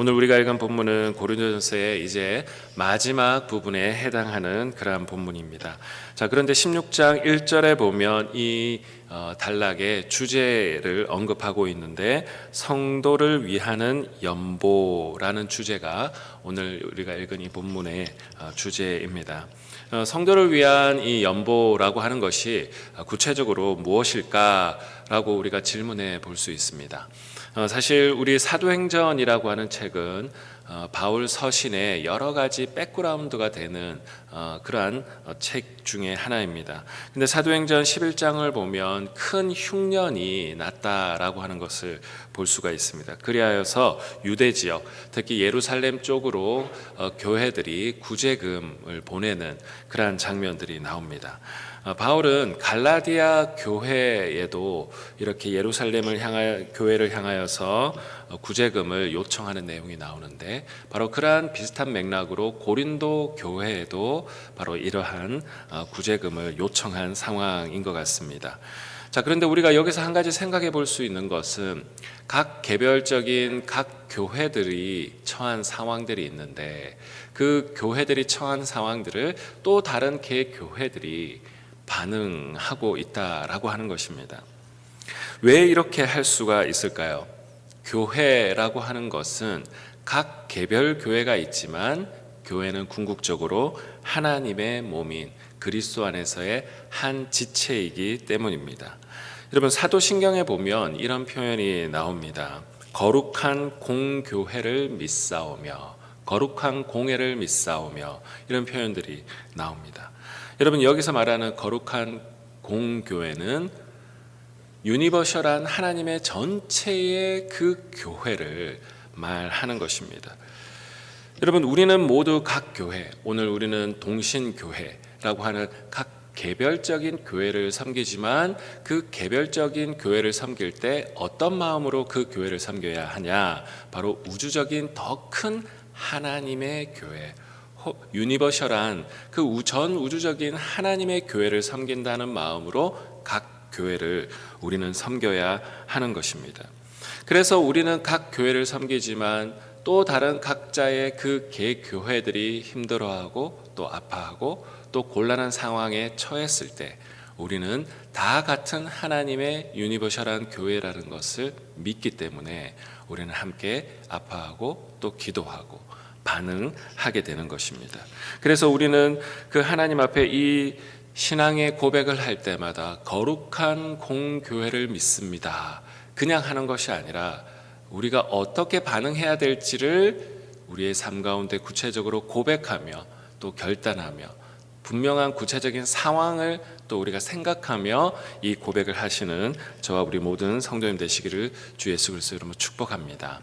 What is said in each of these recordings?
오늘 우리가 읽은 본문은 고린도전서의 이제 마지막 부분에 해당하는 그러한 본문입니다. 자, 그런데 16장 1절에 보면 이 단락의 주제를 언급하고 있는데 성도를 위하는 연보라는 주제가 오늘 우리가 읽은 이 본문의 주제입니다. 성도를 위한 이 연보라고 하는 것이 구체적으로 무엇일까라고 우리가 질문해 볼 수 있습니다. 사실 우리 사도행전이라고 하는 책은 바울 서신의 여러 가지 백그라운드가 되는 그러한 책 중에 하나입니다. 근데 사도행전 11장을 보면 큰 흉년이 났다라고 하는 것을 볼 수가 있습니다. 그리하여서 유대 지역, 특히 예루살렘 쪽으로 교회들이 구제금을 보내는 그러한 장면들이 나옵니다. 바울은 갈라디아 교회에도 이렇게 예루살렘을 향하여 교회를 향하여서 구제금을 요청하는 내용이 나오는데 바로 그러한 비슷한 맥락으로 고린도 교회에도 바로 이러한 구제금을 요청한 상황인 것 같습니다. 자, 그런데 우리가 여기서 한 가지 생각해 볼 수 있는 것은 각 개별적인 각 교회들이 처한 상황들이 있는데 그 교회들이 처한 상황들을 또 다른 교회들이 반응하고 있다라고 하는 것입니다. 왜 이렇게 할 수가 있을까요? 교회라고 하는 것은 각 개별 교회가 있지만 교회는 궁극적으로 하나님의 몸인 그리스도 안에서의 한 지체이기 때문입니다. 여러분, 사도신경에 보면 이런 표현이 나옵니다. 거룩한 공교회를 믿사오며, 거룩한 공회를 믿사오며, 이런 표현들이 나옵니다. 여러분, 여기서 말하는 거룩한 공교회는 유니버셜한 하나님의 전체의 그 교회를 말하는 것입니다. 여러분, 우리는 모두 각 교회, 오늘 우리는 동신교회라고 하는 각 개별적인 교회를 섬기지만 그 개별적인 교회를 섬길 때 어떤 마음으로 그 교회를 섬겨야 하냐? 바로 우주적인 더 큰 하나님의 교회, 유니버셜한 그 전 우주적인 하나님의 교회를 섬긴다는 마음으로 각 교회를 우리는 섬겨야 하는 것입니다. 그래서 우리는 각 교회를 섬기지만 또 다른 각자의 그 개교회들이 힘들어하고 또 아파하고 또 곤란한 상황에 처했을 때 우리는 다 같은 하나님의 유니버셜한 교회라는 것을 믿기 때문에 우리는 함께 아파하고 또 기도하고 반응하게 되는 것입니다. 그래서 우리는 그 하나님 앞에 이 신앙의 고백을 할 때마다 거룩한 공교회를 믿습니다. 그냥 하는 것이 아니라 우리가 어떻게 반응해야 될지를 우리의 삶 가운데 구체적으로 고백하며 또 결단하며 분명한 구체적인 상황을 또 우리가 생각하며 이 고백을 하시는 저와 우리 모든 성도님 되시기를 주 예수 그리스도 이름으로 축복합니다.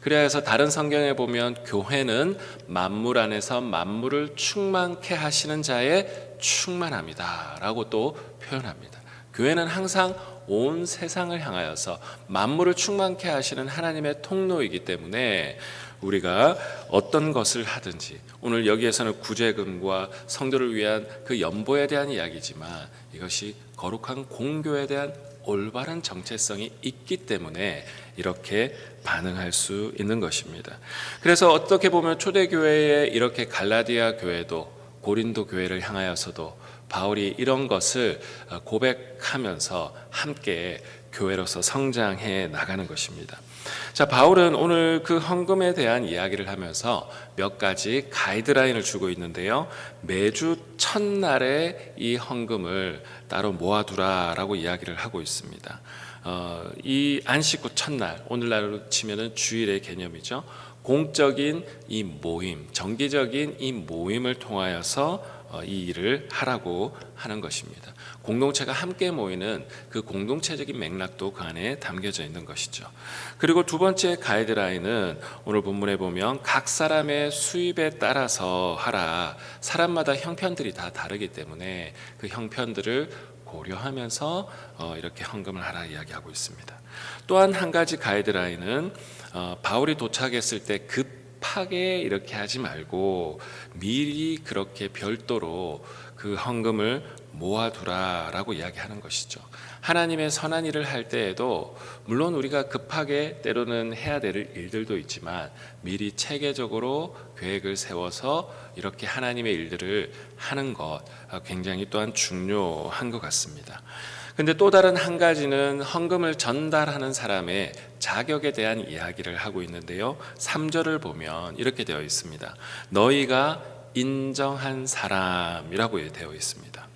그래서 다른 성경에 보면 교회는 만물 안에서 만물을 충만케 하시는 자의 충만함이다 라고 또 표현합니다. 교회는 항상 온 세상을 향하여서 만물을 충만케 하시는 하나님의 통로이기 때문에 우리가 어떤 것을 하든지, 오늘 여기에서는 구제금과 성도를 위한 그 연보에 대한 이야기지만 이것이 거룩한 공교에 대한 올바른 정체성이 있기 때문에 이렇게 반응할 수 있는 것입니다. 그래서 어떻게 보면 초대교회에 이렇게 갈라디아 교회도 고린도 교회를 향하여서도 바울이 이런 것을 고백하면서 함께 교회로서 성장해 나가는 것입니다. 자, 바울은 오늘 그 헌금에 대한 이야기를 하면서 몇 가지 가이드라인을 주고 있는데요. 매주 첫날에 이 헌금을 따로 모아두라라고 이야기를 하고 있습니다. 이 안식 후 첫날, 오늘날로 치면은 주일의 개념이죠. 공적인 이 모임, 정기적인 이 모임을 통하여서 이 일을 하라고 하는 것입니다. 공동체가 함께 모이는 그 공동체적인 맥락도 그 안에 담겨져 있는 것이죠. 그리고 두 번째 가이드라인은 오늘 본문에 보면 각 사람의 수입에 따라서 하라. 사람마다 형편들이 다 다르기 때문에 그 형편들을 고려하면서 이렇게 헌금을 하라 이야기하고 있습니다. 또한 한 가지 가이드라인은 바울이 도착했을 때 급 급하게 이렇게 하지 말고 미리 그렇게 별도로 그 헌금을 모아두라라고 이야기하는 것이죠. 하나님의 선한 일을 할 때에도 물론 우리가 급하게 때로는 해야 될 일들도 있지만 미리 체계적으로 계획을 세워서 이렇게 하나님의 일들을 하는 것 굉장히 또한 중요한 것 같습니다. 근데 또 다른 한 가지는 헌금을 전달하는 사람의 자격에 대한 이야기를 하고 있는데요. 3절을 보면 이렇게 되어 있습니다. 너희가 인정한 사람이라고 되어 있습니다.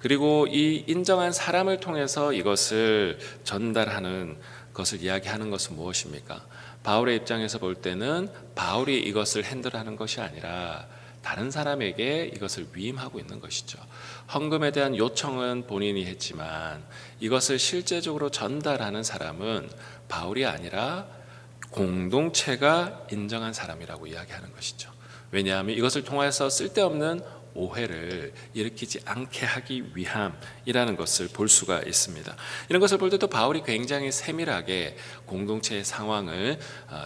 그리고 이 인정한 사람을 통해서 이것을 전달하는 것을 이야기하는 것은 무엇입니까? 바울의 입장에서 볼 때는 바울이 이것을 핸들하는 것이 아니라 다른 사람에게 이것을 위임하고 있는 것이죠. 헌금에 대한 요청은 본인이 했지만 이것을 실제적으로 전달하는 사람은 바울이 아니라 공동체가 인정한 사람이라고 이야기하는 것이죠. 왜냐하면 이것을 통해서 쓸데없는 오해를 일으키지 않게 하기 위함이라는 것을 볼 수가 있습니다. 이런 것을 볼 때도 바울이 굉장히 세밀하게 공동체의 상황을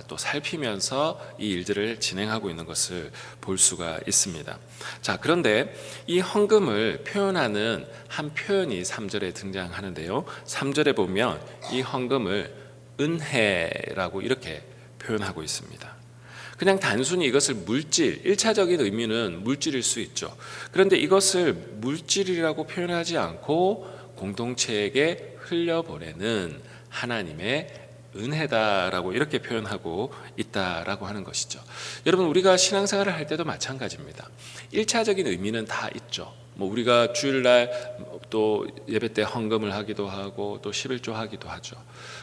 또 살피면서 이 일들을 진행하고 있는 것을 볼 수가 있습니다. 자, 그런데 이 헌금을 표현하는 한 표현이 3절에 등장하는데요. 3절에 보면 이 헌금을 은혜라고 이렇게 표현하고 있습니다. 그냥 단순히 이것을 물질, 1차적인 의미는 물질일 수 있죠. 그런데 이것을 물질이라고 표현하지 않고 공동체에게 흘려보내는 하나님의 은혜다라고 이렇게 표현하고 있다라고 하는 것이죠. 여러분, 우리가 신앙생활을 할 때도 마찬가지입니다. 1차적인 의미는 다 있죠. 우리가 주일날 또 예배 때 헌금을 하기도 하고 또 11조 하기도 하죠.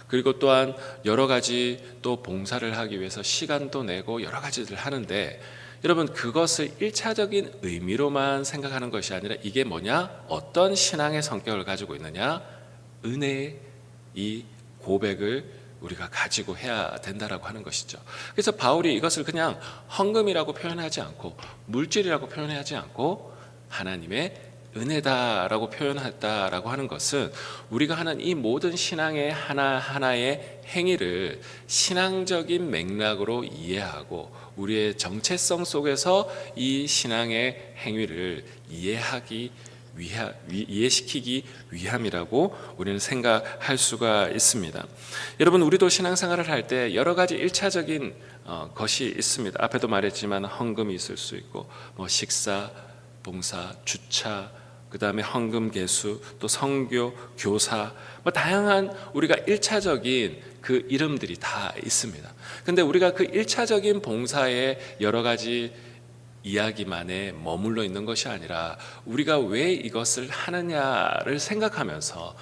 그리고 또한 여러 가지 또 봉사를 하기 위해서 시간도 내고 여러 가지를 하는데 여러분, 그것을 1차적인 의미로만 생각하는 것이 아니라 이게 뭐냐? 어떤 신앙의 성격을 가지고 있느냐? 은혜의 이 고백을 우리가 가지고 해야 된다라고 하는 것이죠. 그래서 바울이 이것을 그냥 헌금이라고 표현하지 않고 물질이라고 표현하지 않고 하나님의 은혜다라고 표현했다라고 하는 것은 우리가 하는 이 모든 신앙의 하나하나의 행위를 신앙적인 맥락으로 이해하고 우리의 정체성 속에서 이 신앙의 행위를 이해시키기 위함이라고 우리는 생각할 수가 있습니다. 여러분, 우리도 신앙생활을 할 때 여러 가지 1차적인 것이 있습니다. 앞에도 말했지만 헌금이 있을 수 있고 식사, 봉사, 주차, 그 다음에 헌금 개수, 또 선교, 교사, 다양한 우리가 1차적인 그 이름들이 다 있습니다. 근데 우리가 그 1차적인 봉사의 여러 가지 이야기만에 머물러 있는 것이 아니라 우리가 왜 이것을 하느냐를 생각하면서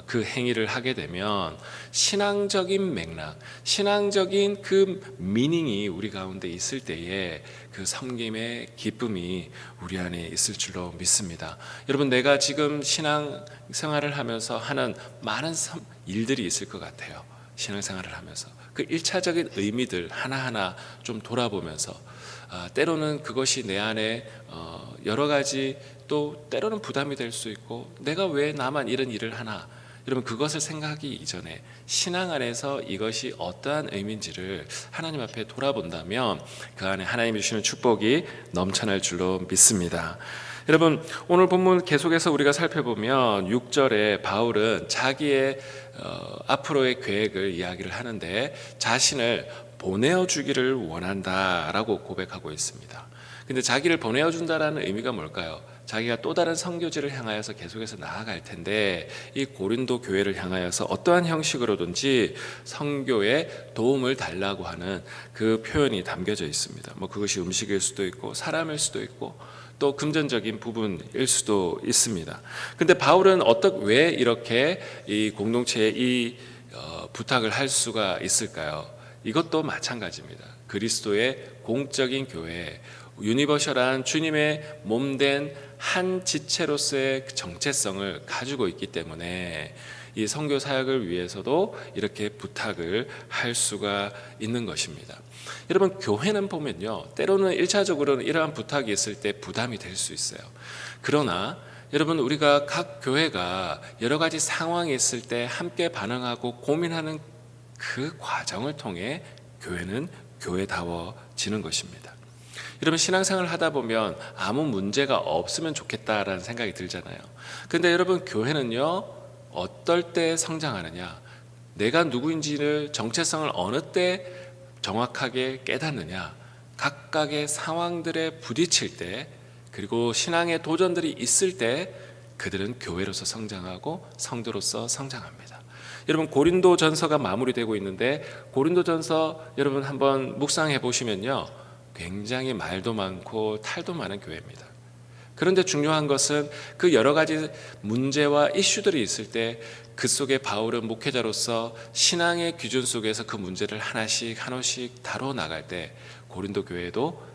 그 행위를 하게 되면 신앙적인 맥락, 신앙적인 그 미닝이 우리 가운데 있을 때에 그 섬김의 기쁨이 우리 안에 있을 줄로 믿습니다. 여러분, 내가 지금 신앙생활을 하면서 하는 많은 일들이 있을 것 같아요. 신앙생활을 하면서 그 1차적인 의미들 하나하나 좀 돌아보면서 때로는 그것이 내 안에 여러 가지 또 때로는 부담이 될 수 있고 내가 왜 나만 이런 일을 하나, 여러분 그것을 생각하기 이전에 신앙 안에서 이것이 어떠한 의미인지를 하나님 앞에 돌아본다면 그 안에 하나님이 주시는 축복이 넘쳐날 줄로 믿습니다. 여러분, 오늘 본문 계속해서 우리가 살펴보면 6절에 바울은 자기의 앞으로의 계획을 이야기를 하는데 자신을 보내어주기를 원한다라고 고백하고 있습니다. 근데 자기를 보내어준다라는 의미가 뭘까요? 자기가 또 다른 선교지를 향하여서 계속해서 나아갈 텐데 이 고린도 교회를 향하여서 어떠한 형식으로든지 선교에 도움을 달라고 하는 그 표현이 담겨져 있습니다. 그것이 음식일 수도 있고 사람일 수도 있고 또 금전적인 부분일 수도 있습니다. 근데 바울은 왜 이렇게 이 공동체에 이 부탁을 할 수가 있을까요? 이것도 마찬가지입니다. 그리스도의 공적인 교회, 유니버셜한 주님의 몸된 한 지체로서의 정체성을 가지고 있기 때문에 이 선교 사역을 위해서도 이렇게 부탁을 할 수가 있는 것입니다. 여러분, 교회는 보면요, 때로는 1차적으로는 이러한 부탁이 있을 때 부담이 될 수 있어요. 그러나 여러분, 우리가 각 교회가 여러 가지 상황이 있을 때 함께 반응하고 고민하는 그 과정을 통해 교회는 교회다워져야 나눠지는 것입니다. 여러분, 신앙생활을 하다 보면 아무 문제가 없으면 좋겠다라는 생각이 들잖아요. 근데 여러분, 교회는요, 어떨 때 성장하느냐, 내가 누구인지를, 정체성을 어느 때 정확하게 깨닫느냐, 각각의 상황들에 부딪힐 때, 그리고 신앙의 도전들이 있을 때 그들은 교회로서 성장하고 성도로서 성장합니다. 여러분, 고린도전서가 마무리되고 있는데, 고린도전서 여러분 한번 묵상해 보시면요, 굉장히 말도 많고 탈도 많은 교회입니다. 그런데 중요한 것은 그 여러 가지 문제와 이슈들이 있을 때 그 속에 바울은 목회자로서 신앙의 기준 속에서 그 문제를 하나씩 다뤄 나갈 때 고린도 교회도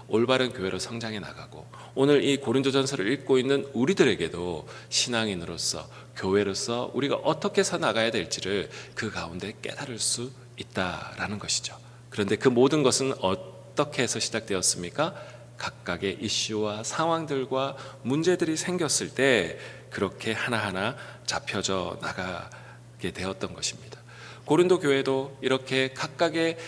올바른 교회로 성장해 나가고, 오늘 이 고린도전서를 읽고 있는 우리들에게도 신앙인으로서, 교회로서 우리가 어떻게 서 나가야 될지를 그 가운데 깨달을 수 있다라는 것이죠. 그런데 그 모든 것은 어떻게 해서 시작되었습니까? 각각의 이슈와 상황들과 문제들이 생겼을 때 그렇게 하나하나 잡혀져 나가게 되었던 것입니다. 고린도 교회도 이렇게 각각의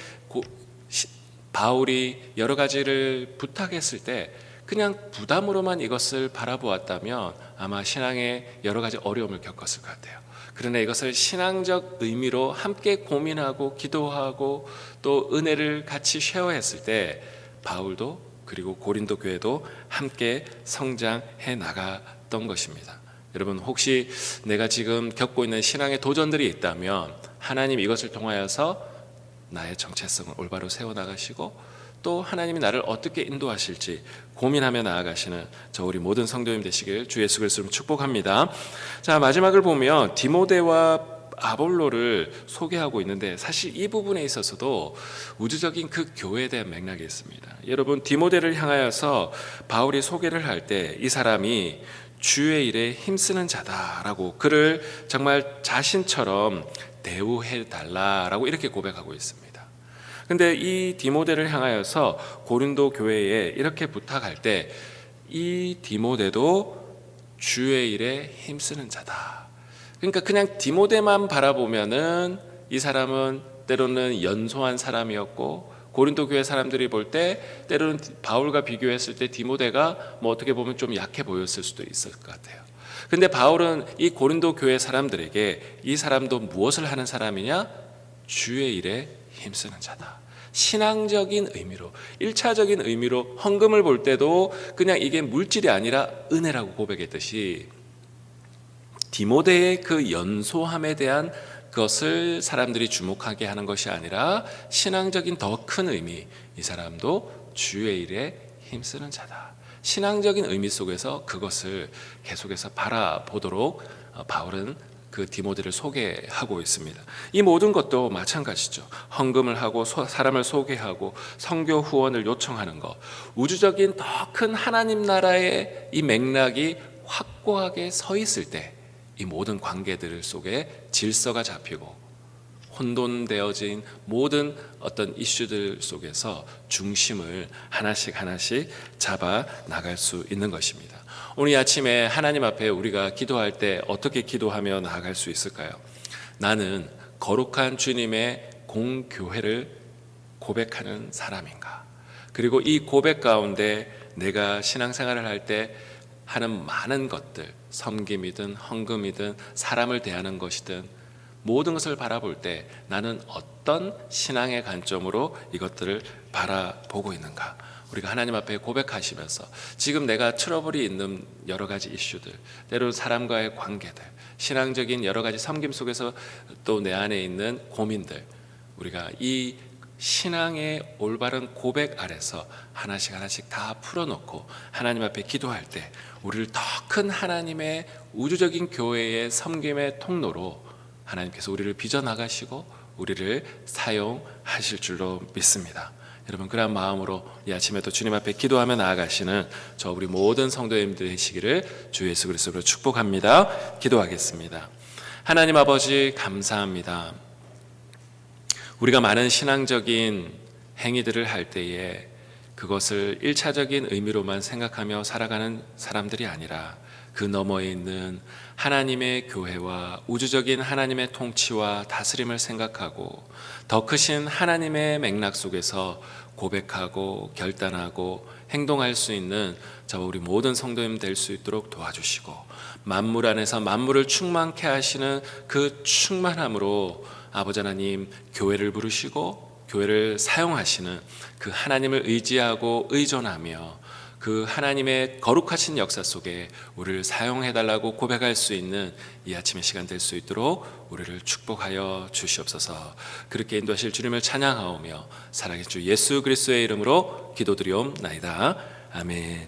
바울이 여러 가지를 부탁했을 때 그냥 부담으로만 이것을 바라보았다면 아마 신앙에 여러 가지 어려움을 겪었을 것 같아요. 그러나 이것을 신앙적 의미로 함께 고민하고 기도하고 또 은혜를 같이 쉐어했을 때 바울도 그리고 고린도 교회도 함께 성장해 나갔던 것입니다. 여러분, 혹시 내가 지금 겪고 있는 신앙의 도전들이 있다면 하나님 이것을 통하여서 나의 정체성을 올바로 세워나가시고 또 하나님이 나를 어떻게 인도하실지 고민하며 나아가시는 저 우리 모든 성도님 되시길 주 예수 그리스도로 축복합니다. 자, 마지막을 보면 디모데와 아볼로를 소개하고 있는데, 사실 이 부분에 있어서도 우주적인 그 교회에 대한 맥락이 있습니다. 여러분, 디모데를 향하여서 바울이 소개를 할 때 이 사람이 주의 일에 힘쓰는 자다라고 그를 정말 자신처럼 대우해 달라라고 이렇게 고백하고 있습니다. 근데 이 디모데를 향하여서 고린도 교회에 이렇게 부탁할 때 이 디모데도 주의 일에 힘쓰는 자다. 그러니까 그냥 디모데만 바라보면은 이 사람은 때로는 연소한 사람이었고, 고린도 교회 사람들이 볼 때 때로는 바울과 비교했을 때 디모데가 뭐 어떻게 보면 좀 약해 보였을 수도 있을 것 같아요. 근데 바울은 이 고린도 교회 사람들에게 이 사람도 무엇을 하는 사람이냐? 주의 일에 힘쓰는 자다. 신앙적인 의미로, 1차적인 의미로 헌금을 볼 때도 그냥 이게 물질이 아니라 은혜라고 고백했듯이 디모데의 그 연소함에 대한 것을 사람들이 주목하게 하는 것이 아니라 신앙적인 더 큰 의미, 이 사람도 주의 일에 힘쓰는 자다. 신앙적인 의미 속에서 그것을 계속해서 바라보도록 바울은 그 디모데를 소개하고 있습니다. 이 모든 것도 마찬가지죠. 헌금을 하고 사람을 소개하고 선교 후원을 요청하는 것, 우주적인 더 큰 하나님 나라의 이 맥락이 확고하게 서 있을 때 이 모든 관계들 속에 질서가 잡히고 혼돈되어진 모든 어떤 이슈들 속에서 중심을 하나씩 잡아 나갈 수 있는 것입니다. 오늘 아침에 하나님 앞에 우리가 기도할 때 어떻게 기도하며 나아갈 수 있을까요? 나는 거룩한 주님의 공교회를 고백하는 사람인가? 그리고 이 고백 가운데 내가 신앙생활을 할 때 하는 많은 것들, 섬김이든 헌금이든 사람을 대하는 것이든 모든 것을 바라볼 때 나는 어떤 신앙의 관점으로 이것들을 바라보고 있는가? 우리가 하나님 앞에 고백하시면서 지금 내가 트러블이 있는 여러 가지 이슈들, 때로는 사람과의 관계들, 신앙적인 여러 가지 섬김 속에서 또 내 안에 있는 고민들, 우리가 이 신앙의 올바른 고백 아래서 하나씩 다 풀어놓고 하나님 앞에 기도할 때 우리를 더 큰 하나님의 우주적인 교회의 섬김의 통로로 하나님께서 우리를 빚어나가시고 우리를 사용하실 줄로 믿습니다. 여러분, 그런 마음으로 이 아침에도 주님 앞에 기도하며 나아가시는 저 우리 모든 성도님들 되시기를 주 예수 그리스도로 축복합니다. 기도하겠습니다. 하나님 아버지, 감사합니다. 우리가 많은 신앙적인 행위들을 할 때에 그것을 1차적인 의미로만 생각하며 살아가는 사람들이 아니라 그 너머에 있는 하나님의 교회와 우주적인 하나님의 통치와 다스림을 생각하고 더 크신 하나님의 맥락 속에서 고백하고 결단하고 행동할 수 있는 저와 우리 모든 성도님 될 수 있도록 도와주시고, 만물 안에서 만물을 충만케 하시는 그 충만함으로 아버지 하나님 교회를 부르시고 교회를 사용하시는 그 하나님을 의지하고 의존하며 그 하나님의 거룩하신 역사 속에 우리를 사용해달라고 고백할 수 있는 이 아침의 시간 될 수 있도록 우리를 축복하여 주시옵소서. 그렇게 인도하실 주님을 찬양하오며 살아계신 주 예수 그리스도의 이름으로 기도드리옵나이다. 아멘.